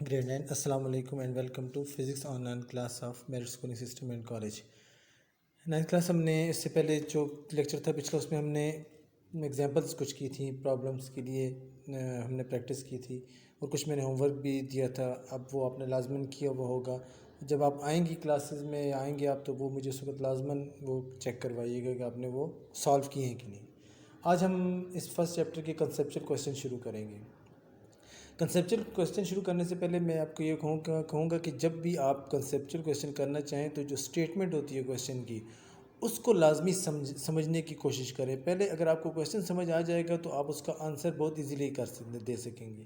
Grade 9 अस्सलाम वालेकुम and welcome to physics online class of merit schooling system and college. 9th class हमने इससे पहले जो लेक्चर था पिछला उसमें हमने एग्जांपल्स कुछ की थी, प्रॉब्लम्स के लिए हमने प्रैक्टिस की थी और कुछ मैंने होमवर्क भी दिया था। अब वो आपने लाजमन किया हुआ होगा। जब आप आएंगी क्लासेस में आएंगे आप तो वो मुझे उस वक्त लाजमन वो चेक करवाइएगा कि आपने वो सॉल्व किए हैं कि नहीं। आज हम इस फर्स्ट चैप्टर के कंसेप्चुअल क्वेश्चन शुरू करेंगे। कंसेप्चुअल क्वेश्चन शुरू करने से पहले मैं आपको ये कहूँगा कि जब भी आप कंसेप्चुअल क्वेश्चन करना चाहें तो जो स्टेटमेंट होती है क्वेश्चन की उसको लाजमी समझने की कोशिश करें। पहले अगर आपको क्वेश्चन समझ आ जाएगा तो आप उसका आंसर बहुत इजीली दे सकेंगे।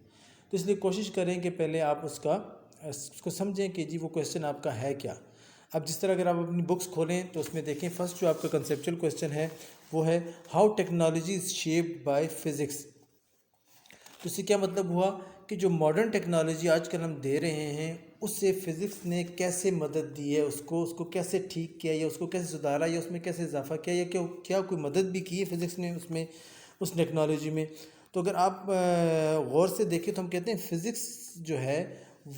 तो इसलिए कोशिश करें कि पहले आप उसको समझें कि जी वो क्वेश्चन आपका है क्या। अब जिस तरह अगर आप अपनी बुक्स खोलें तो उसमें देखें फर्स्ट जो आपका कंसेप्चुअल क्वेश्चन है वो है how technology is shaped by physics. तो इससे क्या मतलब हुआ कि जो मॉडर्न टेक्नोलॉजी आजकल हम दे रहे हैं उससे फ़िज़िक्स ने कैसे मदद दी है, उसको कैसे ठीक किया या उसको कैसे सुधारा या उसमें कैसे इजाफा किया या क्या कोई मदद भी की है फ़िज़िक्स ने उसमें उस टेक्नोलॉजी में। तो अगर आप गौर से देखें तो हम कहते हैं फ़िज़िक्स जो है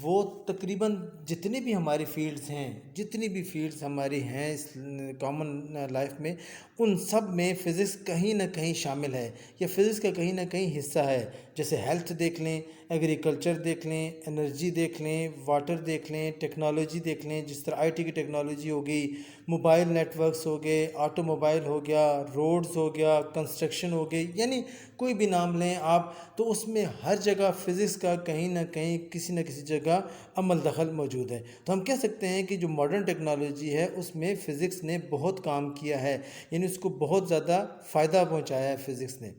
वो तकरीबन जितने भी हमारी फील्ड्स हैं, जितनी भी फील्ड्स हमारी हैं इस कॉमन लाइफ में, उन सब में फ़िज़िक्स कहीं ना कहीं शामिल है या फ़िज़िक्स का कहीं ना कहीं हिस्सा है। जैसे हेल्थ देख लें, एग्रीकल्चर देख लें, एनर्जी देख लें, वाटर देख लें, टेक्नोलॉजी देख लें, जिस तरह आईटी की टेक्नोलॉजी हो गई, मोबाइल नेटवर्क्स हो गए, ऑटोमोबाइल हो गया, रोड्स हो गया, कंस्ट्रक्शन हो गई, यानी कोई भी नाम लें आप तो उसमें हर जगह फ़िज़िक्स का कहीं ना कहीं किसी न किसी जगह अमल दखल मौजूद है। तो हम कह सकते हैं कि जो मॉडर्न टेक्नोलॉजी है उसमें फ़िज़िक्स ने बहुत काम किया है, यानी उसको बहुत ज़्यादा फ़ायदा पहुंचाया है फ़िज़िक्स ने।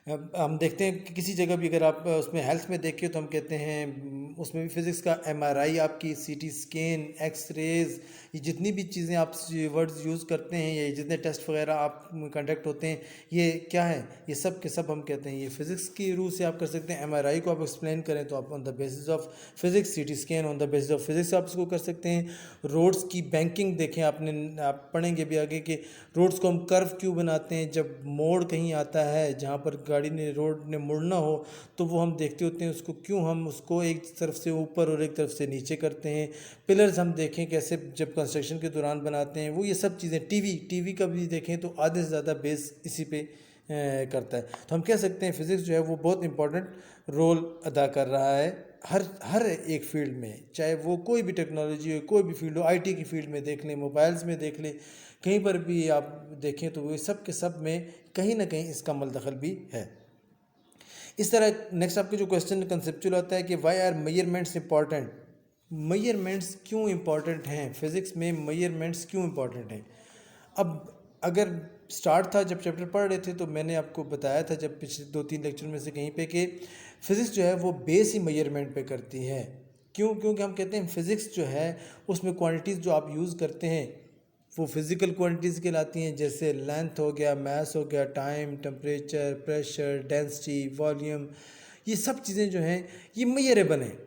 अब हम देखते हैं कि किसी जगह भी अगर आप उसमें हेल्थ में देखें तो हम कहते हैं उसमें भी फ़िज़िक्स का एमआरआई, आपकी सीटी स्कैन, एक्स रेज़, ये जितनी भी चीज़ें आप वर्ड्स यूज़ करते हैं या जितने टेस्ट वगैरह आप कंडक्ट होते हैं, ये क्या है, ये सब के सब हम कहते हैं ये फ़िज़िक्स की रूह से आप कर सकते हैं। एमआरआई को आप एक्सप्लेन करें तो आप on the basis of physics, CT scan on the basis of physics आप इसको कर सकते हैं। रोड्स की बैंकिंग देखें, आप पढ़ेंगे भी आगे कि रोड्स को हम कर्व क्यों बनाते हैं। जब मोड़ कहीं आता है जहाँ पर गाड़ी ने रोड ने मुड़ना हो तो वो हम देखते होते हैं उसको क्यों हम उसको एक तरफ से ऊपर और एक तरफ से नीचे करते हैं। पिलर्स हम देखें कैसे जब कंस्ट्रक्शन के दौरान बनाते हैं वो, ये सब चीज़ें। टीवी का भी देखें तो आधे से ज़्यादा बेस इसी पे करता है। तो हम कह सकते हैं फ़िज़िक्स जो है वो बहुत इंपॉर्टेंट रोल अदा कर रहा है हर एक फील्ड में, चाहे वो कोई भी टेक्नोलॉजी हो, कोई भी फील्ड हो। आईटी की फील्ड में देख लें, मोबाइल्स में देख लें, कहीं पर भी आप देखें तो वो सब के सब में कहीं ना कहीं इसका मल दखल भी है। इस तरह नेक्स्ट आपके जो क्वेश्चन कंसेप्चुअल आता है कि why are measurements important. Measurements क्यों इंपॉर्टेंट हैं फ़िज़िक्स में, मेजरमेंट्स क्यों इंपॉर्टेंट हैं। अब अगर स्टार्ट था जब चैप्टर पढ़ रहे थे तो मैंने आपको बताया था जब पिछले 2-3 लेक्चर में से कहीं पे कि फ़िज़िक्स जो है वो बेस ही मेजरमेंट पे करती है। क्योंकि हम कहते हैं फ़िज़िक्स जो है उसमें क्वांटिटीज़ जो आप यूज़ करते हैं वो फिज़िकल क्वांटिटीज़ कहलाती हैं, जैसे लेंथ हो गया, मास हो गया, time, temperature, pressure, density, volume. ये सब चीज़ें जो हैं ये मेजरेबल हैं।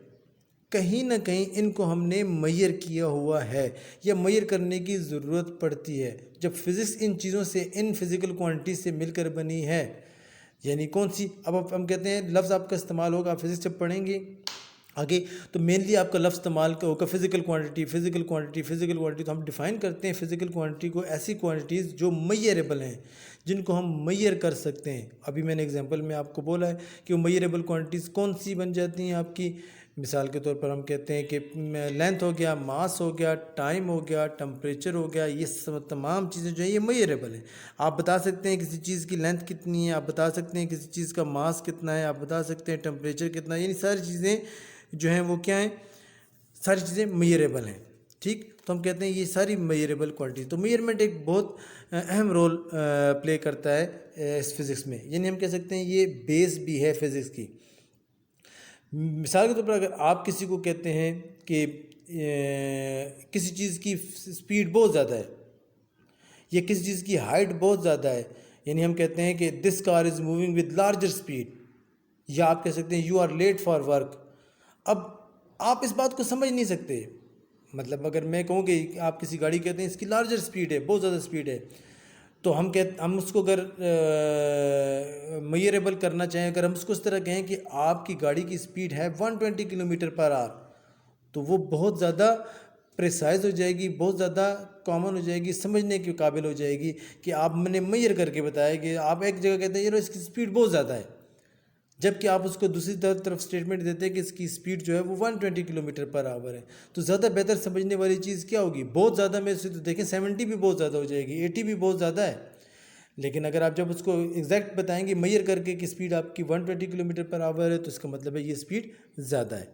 कहीं ना कहीं इनको हमने मेजर किया हुआ है या मेजर करने की ज़रूरत पड़ती है जब फिज़िक्स इन चीज़ों से, इन फिज़िकल क्वांटिटी से मिलकर बनी है। यानी कौन सी, अब हम कहते हैं लफ्ज़ आपका इस्तेमाल होगा, आप फिज़िक्स जब पढ़ेंगे आगे तो मेनली आपका लफ्ज़ इस्तेमाल का होगा physical quantity, physical quantity, physical quantity. तो हम डिफ़ाइन करते हैं फ़िज़िकल क्वांटिटी को ऐसी क्वांटिटीज़ जो मेजरेबल हैं, जिनको हम मेजर कर सकते हैं। अभी मैंने एग्जांपल में आपको बोला है कि वो मेजरेबल क्वांटिटीज़ कौन सी बन जाती हैं आपकी। मिसाल के तौर पर हम कहते हैं कि लेंथ हो गया, मास हो गया, टाइम हो गया, टेम्परेचर हो गया, ये सब तमाम चीज़ें जो है ये मेजरेबल हैं। आप बता सकते हैं किसी चीज़ की लेंथ कितनी है, आप बता सकते हैं किसी चीज़ का मास कितना है, आप बता सकते हैं टेम्परेचर कितना है। यानी सारी चीज़ें जो हैं वो क्या हैं, सारी चीज़ें मेजरेबल हैं। ठीक, तो हम कहते हैं ये सारी मेजरेबल क्वांटिटी। तो मेजरमेंट एक बहुत अहम रोल प्ले करता है इस फिज़िक्स में। यानी हम कह सकते हैं ये बेस भी है फिज़िक्स की। मिसाल के तौर पर अगर आप किसी को कहते हैं कि किसी चीज़ की स्पीड बहुत ज़्यादा है या किसी चीज़ की हाइट बहुत ज़्यादा है, यानी हम कहते हैं कि this car is moving with larger speed, या आप कह सकते हैं you are late for work. अब आप इस बात को समझ नहीं सकते। मतलब अगर मैं कहूँ कि आप किसी गाड़ी कहते हैं इसकी लार्जर स्पीड है, बहुत ज़्यादा स्पीड है, तो हम उसको अगर मेजरेबल करना चाहें, अगर हम उसको इस तरह कहें कि आपकी गाड़ी की स्पीड है 120 किलोमीटर पर आवर, तो वो बहुत ज़्यादा प्रिसाइज हो जाएगी, बहुत ज़्यादा कॉमन हो जाएगी, समझने के काबिल हो जाएगी कि आपने मेजर करके बताया कि आप एक जगह कहते हैं यार इसकी स्पीड बहुत ज़्यादा है, जबकि आप उसको दूसरी तरफ स्टेटमेंट देते हैं कि इसकी स्पीड जो है वो 120 किलोमीटर पर आवर है। तो ज़्यादा बेहतर समझने वाली चीज़ क्या होगी? बहुत ज़्यादा में से तो देखें 70 भी बहुत ज़्यादा हो जाएगी, 80 भी बहुत ज़्यादा है, लेकिन अगर आप जब उसको एग्जैक्ट बताएंगे मेजर करके कि स्पीड आपकी 120 किलोमीटर पर आवर है, तो इसका मतलब है ये स्पीड ज़्यादा है।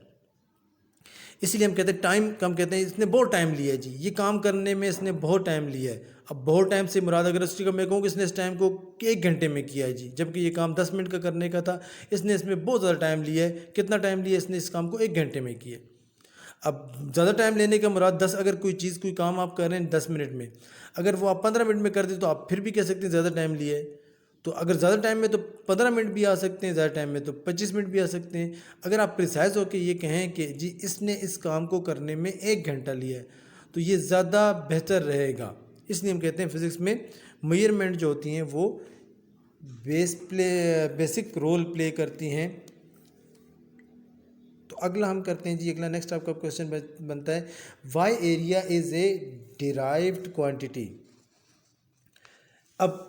इसलिए हम कहते हैं टाइम कम, कहते हैं इसने बहुत टाइम लिया है जी, ये काम करने में इसने बहुत टाइम लिया है। अब बहुत टाइम से मुराद अगर उसी का मैं कहूँ कि इसने इस टाइम को 1 घंटे में किया है जी, जबकि ये काम 10 मिनट का करने का था, इसने इसमें बहुत ज़्यादा टाइम लिया है। कितना टाइम लिया? इसने इस काम को 1 घंटे में किया। अब ज़्यादा टाइम लेने का मुराद 10, अगर कोई काम आप कर रहे हैं 10 मिनट में, अगर वो आप 15 मिनट में कर दे तो आप फिर भी कह सकते हैं ज़्यादा टाइम लिया है। तो अगर ज़्यादा टाइम में तो 15 मिनट भी आ सकते हैं, ज़्यादा टाइम में तो 25 मिनट भी आ सकते हैं। अगर आप प्रिसाइज होकर ये कहें कि जी इसने इस काम को करने में 1 घंटा लिया है, तो ये ज़्यादा बेहतर रहेगा। इसलिए हम कहते हैं फ़िज़िक्स में मेजरमेंट जो होती हैं वो बेसिक रोल प्ले करती हैं। तो अगला हम करते हैं जी, अगला नेक्स्ट आपका क्वेश्चन बनता है, why area is a derived quantity. अब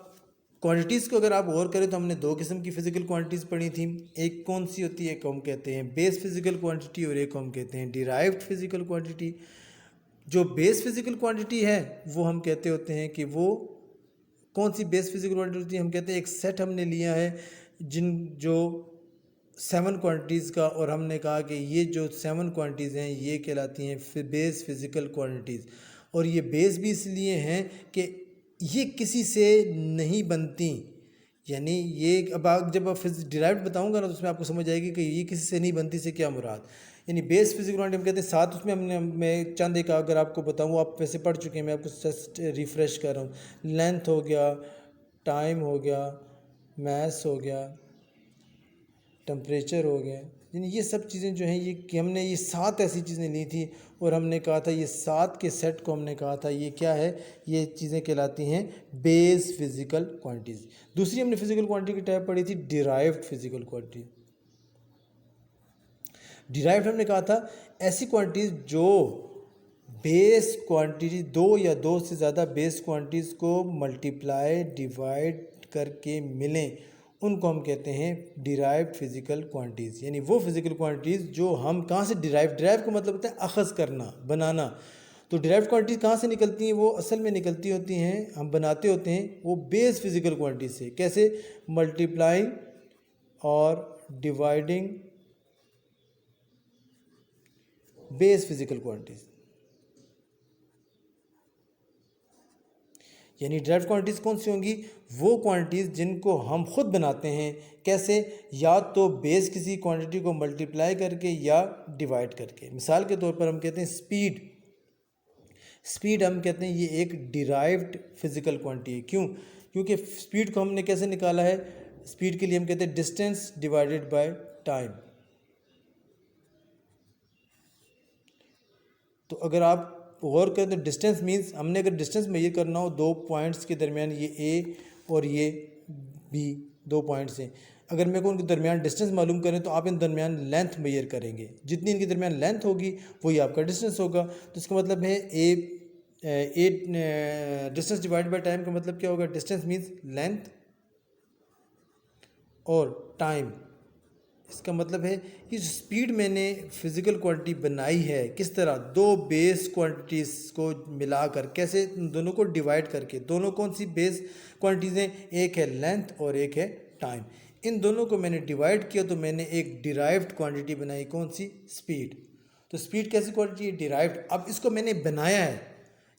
क्वांटिटीज़ को अगर आप गौर करें तो हमने 2 किस्म की फ़िज़िकल क्वांटिटीज़ पढ़ी थी। एक कौन सी होती है? एक को हम कहते हैं बेस फिज़िकल क्वांटिटी और एक को हम कहते हैं डिराइव्ड फिज़िकल क्वांटिटी। जो बेस फिज़िकल क्वांटिटी है वो हम कहते होते हैं कि वो कौन सी बेस फिज़िकल क्वांटिटी होती है? हम कहते हैं एक सेट हमने लिया है जो 7 क्वांटिटीज़ का, और हमने कहा कि ये जो 7 क्वांटिटीज़ हैं ये कहलाती हैं बेस फिज़िकल क्वांटिटीज़। और ये बेस भी इसलिए हैं कि ये किसी से नहीं बनती, यानी ये अब आप जब डिराइव्ड बताऊंगा ना तो उसमें आपको समझ आएगी कि ये किसी से नहीं बनती से क्या मुराद। यानी बेस फिजिकल क्वांटिटी हम कहते हैं 7, उसमें मैं चंद एक अगर आपको बताऊँ, आप वैसे पढ़ चुके हैं, मैं आपको जस्ट रिफ़्रेश कर रहा हूँ। लेंथ हो गया, टाइम हो गया, मास हो गया, टेम्परेचर हो गया, यानी ये सब चीज़ें जो हैं ये कि हमने ये 7 ऐसी चीज़ें ली थी और हमने कहा था ये 7 के सेट को हमने कहा था ये क्या है, ये चीज़ें कहलाती हैं बेस फिज़िकल क्वांटिटीज़। दूसरी हमने फिज़िकल क्वांटिटी की टाइप पढ़ी थी डिराइव्ड फिज़िकल क्वांटिटी। डिराइव्ड हमने कहा था ऐसी क्वांटिटीज़ जो बेस क्वांटिटी 2 या 2 से ज़्यादा बेस क्वांटिटीज़ को मल्टीप्लाई डिवाइड करके मिलें, उनको हम कहते हैं डिराइव्ड फिज़िकल क्वांटिटीज़। यानी वो फिज़िकल क्वांटिटीज़ जो हम कहाँ से डिराइव का मतलब होता है अखज़ करना, बनाना। तो डिराइव्ड क्वांटिटीज़ कहाँ से निकलती हैं? वो असल में निकलती होती हैं, हम बनाते होते हैं वो बेस फिज़िकल क्वांटिटीज़ से। कैसे? मल्टीप्लाइंग और डिवाइडिंग बेस फिज़िकल क्वांटिटीज़। यानी डिराइव्ड क्वांटिटीज़ कौन सी होंगी? वो क्वांटिटीज़ जिनको हम खुद बनाते हैं। कैसे? या तो बेस किसी क्वांटिटी को मल्टीप्लाई करके या डिवाइड करके। मिसाल के तौर पर हम कहते हैं स्पीड। स्पीड हम कहते हैं ये एक डिराइव्ड फिज़िकल क्वांटिटी है। क्यों? क्योंकि स्पीड को हमने कैसे निकाला है? स्पीड के लिए हम कहते हैं डिस्टेंस डिवाइडेड बाय टाइम। तो अगर आप गौर करें तो डिस्टेंस मीन्स हमने अगर डिस्टेंस मेजर करना हो 2 पॉइंट्स के दरमियान, ये ए और ये बी 2 पॉइंट्स हैं, अगर मेरे को उनके दरमियान डिस्टेंस मालूम करें तो आप इन दरमियान लेंथ मेजर करेंगे। जितनी इनके दरमियान लेंथ होगी वही आपका डिस्टेंस होगा। तो इसका मतलब है ए डिस्टेंस डिवाइड बाय टाइम का मतलब क्या होगा? डिस्टेंस मीन्स लेंथ और टाइम। इसका मतलब है कि स्पीड मैंने फिज़िकल क्वांटिटी बनाई है किस तरह? 2 बेस क्वांटिटीज़ को मिलाकर। कैसे? दोनों को डिवाइड करके। दोनों कौन सी बेस क्वांटिटीज़ हैं? एक है लेंथ और एक है टाइम। इन दोनों को मैंने डिवाइड किया तो मैंने एक डिराइव्ड क्वांटिटी बनाई। कौन सी? स्पीड। तो स्पीड कैसी क्वांटिटी है? डिराइव्ड। अब इसको मैंने बनाया है,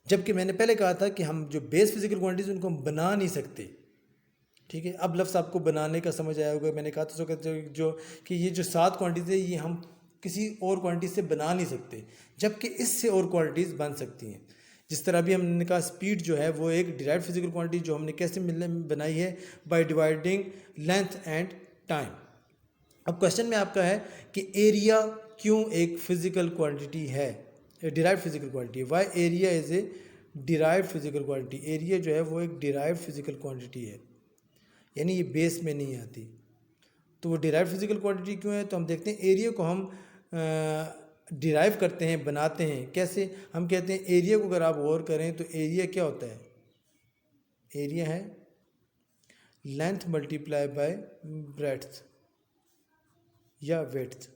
जबकि मैंने पहले कहा था कि हम जो बेस फिज़िकल क्वांटिटीज़ उनको हम बना नहीं सकते। ठीक है, अब लफ्ज़ आपको बनाने का समझ आया होगा। मैंने कहा था जो कि ये जो 7 क्वांटिटीज़ है ये हम किसी और क्वांटिटी से बना नहीं सकते, जबकि इससे और क्वांटिटीज़ बन सकती हैं। जिस तरह भी हमने कहा स्पीड जो है वो एक डिराइव्ड फिज़िकल क्वांटिटी जो हमने कैसे बनाई है? By dividing length and time. अब क्वेश्चन में आपका है कि एरिया क्यों एक फिज़िकल क्वांटिटी है, derived physical quantity? Why area is a derived physical quantity. Area जो है वो एक डिराइव्ड फिजिकल क्वांटिटी है, यानी ये बेस में नहीं आती। तो वो डिराइव्ड फिजिकल क्वांटिटी क्यों है? तो हम देखते हैं एरिया को हम डिराइव करते हैं, बनाते हैं कैसे? हम कहते हैं एरिया को अगर आप गौर करें तो एरिया क्या होता है? एरिया है लेंथ मल्टीप्लाई बाय ब्रेड्थ या विड्थ,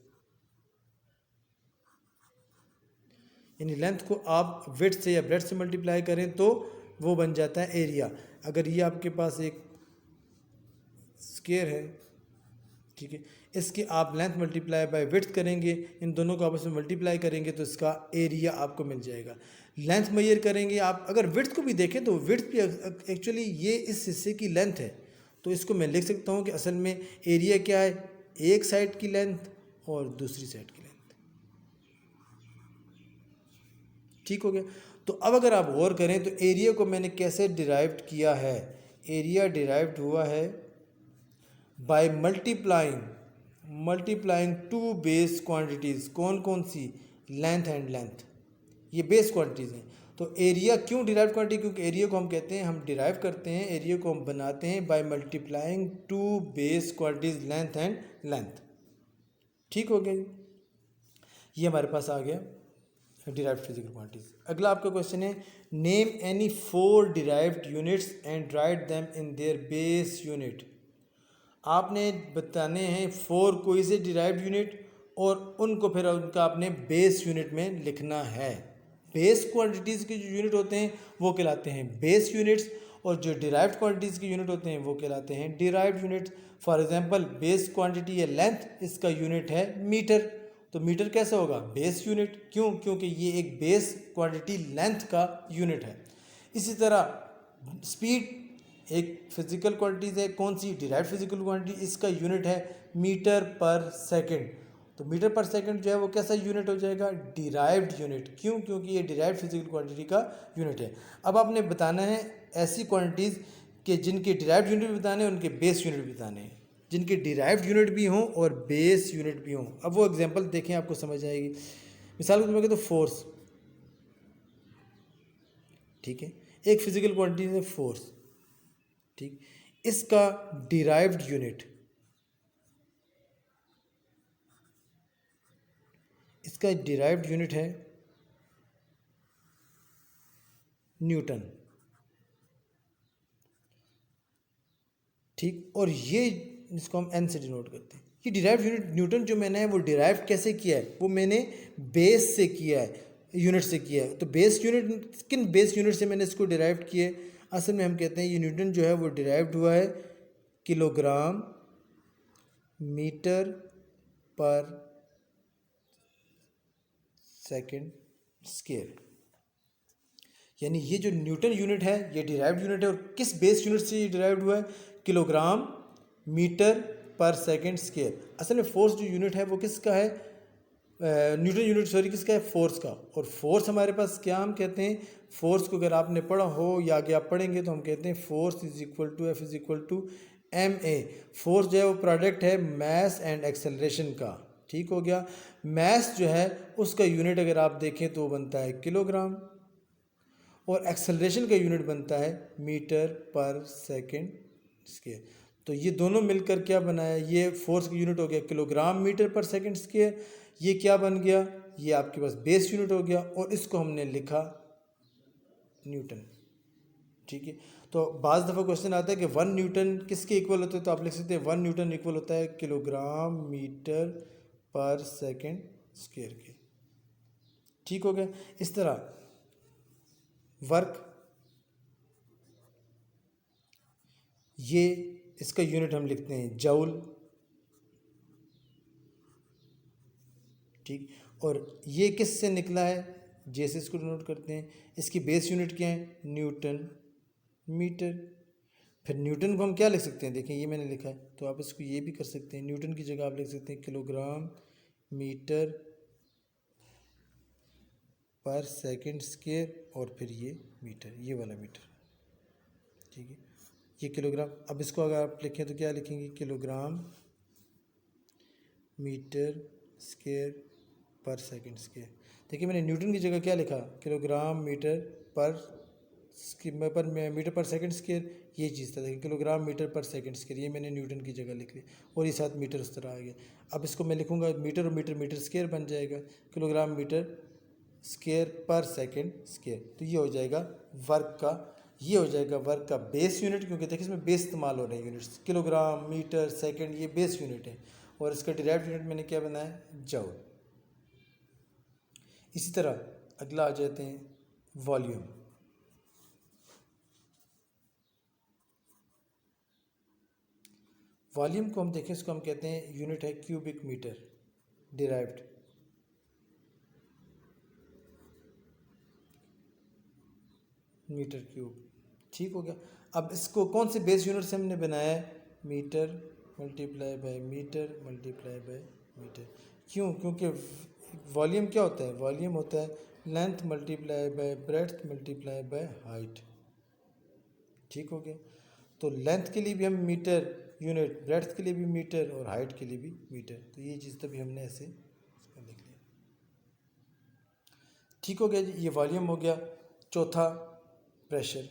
यानी लेंथ को आप विड्थ से या ब्रेड्थ से मल्टीप्लाई करें तो वो बन जाता है एरिया। अगर ये आपके पास एक स्क्वायर है, ठीक है, इसकी आप लेंथ मल्टीप्लाई बाय विड्थ करेंगे, इन दोनों को आपस में मल्टीप्लाई करेंगे तो इसका एरिया आपको मिल जाएगा। लेंथ मेजर करेंगे आप, अगर विड्थ को भी देखें तो विड्थ भी एक्चुअली ये इस हिस्से की लेंथ है, तो इसको मैं लिख सकता हूँ कि असल में एरिया क्या है? एक साइड की लेंथ और दूसरी साइड की लेंथ। ठीक हो गया। तो अब अगर आप गौर करें तो एरिया को मैंने कैसे डिराइव्ड किया है? एरिया डिराइव्ड हुआ है by multiplying to base quantities. कौन कौन सी? लेंथ एंड लेंथ, ये बेस क्वांटिटीज़ हैं। तो एरिया क्यों डिराइव क्वांटिटी? क्योंकि एरिया को हम कहते हैं, हम डिराइव करते हैं, एरिया को हम बनाते हैं by multiplying to base quantities length and length. ठीक हो गया जी, ये हमारे पास आ गया डिराइव्ड फिजिकल क्वांटिटीज। अगला आपका क्वेश्चन है, name any 4 derived units and write them in their base unit. आपने बताने हैं 4 कोई से डिराइव्ड यूनिट और उनको फिर उनका आपने बेस यूनिट में लिखना है। बेस क्वांटिटीज़ के जो यूनिट होते हैं वो कहलाते हैं बेस यूनिट्स, और जो डिराइव्ड क्वांटिटीज़ के यूनिट होते हैं वो कहलाते हैं derived units. For example base quantity है लेंथ, इसका यूनिट है मीटर, तो मीटर कैसा होगा? Base unit. क्यों? क्योंकि ये एक बेस क्वांटिटी लेंथ का यूनिट है। इसी तरह स्पीड एक फिजिकल क्वांटिटीज है, कौन सी? डिराइव्ड फिजिकल क्वांटिटी, इसका यूनिट है मीटर पर सेकंड। तो मीटर पर सेकंड जो है वो कैसा यूनिट हो जाएगा? Derived unit. क्यों? क्योंकि ये डिराइव्ड फिजिकल क्वांटिटी का यूनिट है। अब आपने बताना है ऐसी क्वांटिटीज़ के जिनके डिराइव्ड यूनिट भी बताने हैं, उनके बेस यूनिट भी बताने हैं, जिनके डिराइव्ड यूनिट भी हों और बेस यूनिट भी हों। अब वो एग्जांपल देखें, आपको समझ आएगी। मिसाल के तौर पर तो फोर्स, ठीक है, एक फिजिकल क्वांटिटी है फोर्स, ठीक, इसका डिराइव्ड यूनिट, इसका डिराइव्ड यूनिट है न्यूटन, ठीक, और ये इसको हम एन से डिनोट करते हैं। ये डिराइव्ड यूनिट न्यूटन जो मैंने है वो डिराइव कैसे किया है? वो मैंने बेस से किया है, यूनिट से किया है। तो बेस यूनिट, किन बेस यूनिट से मैंने इसको डिराइव किया है? असल में हम कहते हैं ये न्यूटन जो है वो डिराइव्ड हुआ है किलोग्राम मीटर पर सेकंड स्क्वायर, यानी ये जो न्यूटन यूनिट है ये डिराइव्ड यूनिट है। और किस बेस यूनिट से ये डिराइव्ड हुआ है? किलोग्राम मीटर पर सेकंड स्क्वायर। असल में फोर्स जो यूनिट है वो किसका है? न्यूटन यूनिट, सॉरी, किसका है? फोर्स का। और फोर्स हमारे पास क्या हम कहते हैं? फोर्स को अगर आपने पढ़ा हो या आगे आप पढ़ेंगे तो हम कहते हैं force is equal to F is equal to M A. Force जो है वो प्रोडक्ट है मैस एंड एक्सेलरेशन का। ठीक हो गया। मैस जो है उसका यूनिट अगर आप देखें तो वो बनता है किलोग्राम, और एक्सेलरेशन का यूनिट बनता है मीटर पर सेकंड स्क्वायर। तो ये दोनों मिलकर क्या बनाया? ये फोर्स का यूनिट हो गया किलोग्राम मीटर पर सेकंड स्क्वायर। ये क्या बन गया? ये आपके पास बेस यूनिट हो गया, और इसको हमने लिखा न्यूटन। ठीक है। तो बाज़ दफ़ा क्वेश्चन आता है कि 1 न्यूटन किसके इक्वल होता है? तो आप लिख सकते हैं 1 न्यूटन इक्वल होता है किलोग्राम मीटर पर सेकंड स्क्वायर के। ठीक हो गया। इस तरह वर्क, ये इसका यूनिट हम लिखते हैं जूल, ठीक, और ये किस से निकला है? जैसे इसको नोट करते हैं, इसकी बेस यूनिट क्या है? Newton metre. फिर न्यूटन को हम क्या लिख सकते हैं? देखें ये मैंने लिखा है, तो आप इसको ये भी कर सकते हैं, न्यूटन की जगह आप लिख सकते हैं किलोग्राम मीटर पर सेकंड स्क्वायर, और फिर ये मीटर, ये वाला मीटर, ठीक है, ये किलोग्राम। अब इसको अगर आप लिखें तो क्या लिखेंगे? किलोग्राम मीटर स्क्वायर पर सेकंड स्क्वायर। देखिए मैंने न्यूटन की जगह क्या लिखा? किलोग्राम मीटर पर पर मीटर पर सेकंड स्क्वायर ये चीज़ था, देखिए किलोग्राम मीटर पर सेकंड स्क्वायर, ये मैंने न्यूटन की जगह लिख ली और ये साथ मीटर उस तरह आ गया। अब इसको मैं लिखूँगा मीटर और मीटर मीटर स्क्वायर बन जाएगा, किलोग्राम मीटर स्क्वायर पर सेकंड स्क्वायर, तो ये हो जाएगा वर्क का, ये हो जाएगा वर्क का बेस यूनिट, क्योंकि देखिए इसमें बेस इस्तेमाल हो रहे हैं यूनिट्स, किलोग्राम मीटर सेकंड ये बेस यूनिट है, और इसका डिराइव्ड यूनिट मैंने क्या बनाया, जूल। इसी तरह अगला आ जाते हैं वॉल्यूम। वॉल्यूम को हम देखें, इसको हम कहते हैं यूनिट है cubic metre, derived metre cube, ठीक हो गया। अब इसको कौन से बेस यूनिट से हमने बनाया है, metre multiply by metre multiply by metre. क्यों, क्योंकि वॉल्यूम क्या होता है, वॉल्यूम होता है length multiply by breadth multiply by height, ठीक हो गया। तो लेंथ के लिए भी हम मीटर यूनिट, ब्रेड्थ के लिए भी मीटर और हाइट के लिए भी मीटर, तो ये चीज़ तभी हमने ऐसे इसका लिख लिया, ठीक हो गया जी, ये वॉल्यूम हो गया। चौथा प्रेशर,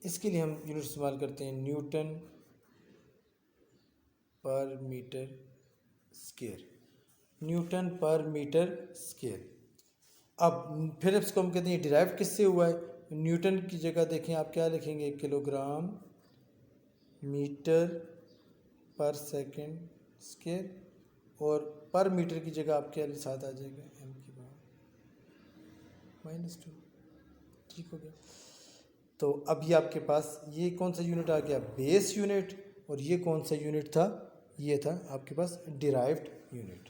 इसके लिए हम यूनिट इस्तेमाल करते हैं न्यूटन पर मीटर स्क्वायर, न्यूटन पर मीटर स्क्वायर। अब फिर इसको हम कहते हैं डिराइव किससे हुआ है, न्यूटन की जगह देखें आप क्या लिखेंगे, किलोग्राम मीटर पर सेकंड स्क्वायर, और पर मीटर की जगह आप क्या साथ आ जाएगा, m की पावर -2, ठीक हो गया। तो अब ये आपके पास ये कौन सा यूनिट आ गया, बेस यूनिट, और ये कौन सा यूनिट था, ये था आपके पास डिराइव्ड यूनिट,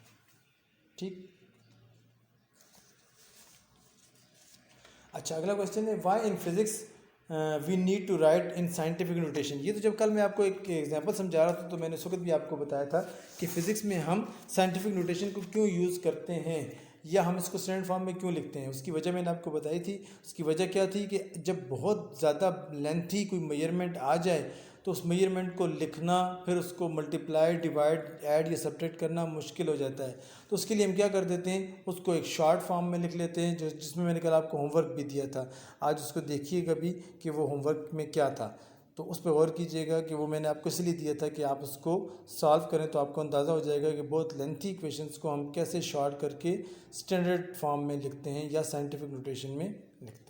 ठीक। अच्छा, अगला क्वेश्चन है why in physics we need to write in scientific notation. ये तो जब कल मैं आपको एक एग्जांपल समझा रहा था तो मैंने उस वक्त भी आपको बताया था कि फ़िज़िक्स में हम साइंटिफिक नोटेशन को क्यों यूज़ करते हैं या हम इसको स्टैंडर्ड फॉर्म में क्यों लिखते हैं। उसकी वजह मैंने आपको बताई थी। उसकी वजह क्या थी कि जब बहुत ज़्यादा लेंथी कोई मेजरमेंट आ जाए तो उस मेजरमेंट को लिखना, फिर उसको मल्टीप्लाई, डिवाइड, ऐड या सब्ट्रैक्ट करना मुश्किल हो जाता है। तो उसके लिए हम क्या कर देते हैं, उसको एक शॉर्ट फॉर्म में लिख लेते हैं, जिसमें मैंने कल आपको होमवर्क भी दिया था। आज उसको देखिएगा भी कि वो होमवर्क में क्या था, तो उस पर गौर कीजिएगा कि वो मैंने आपको इसलिए दिया था कि आप उसको सॉल्व करें तो आपको अंदाज़ा हो जाएगा कि बहुत लेंथी क्वेश्चंस को हम कैसे शॉर्ट करके स्टैंडर्ड फॉर्म में लिखते हैं या साइंटिफिक नोटेशन में लिखते हैं।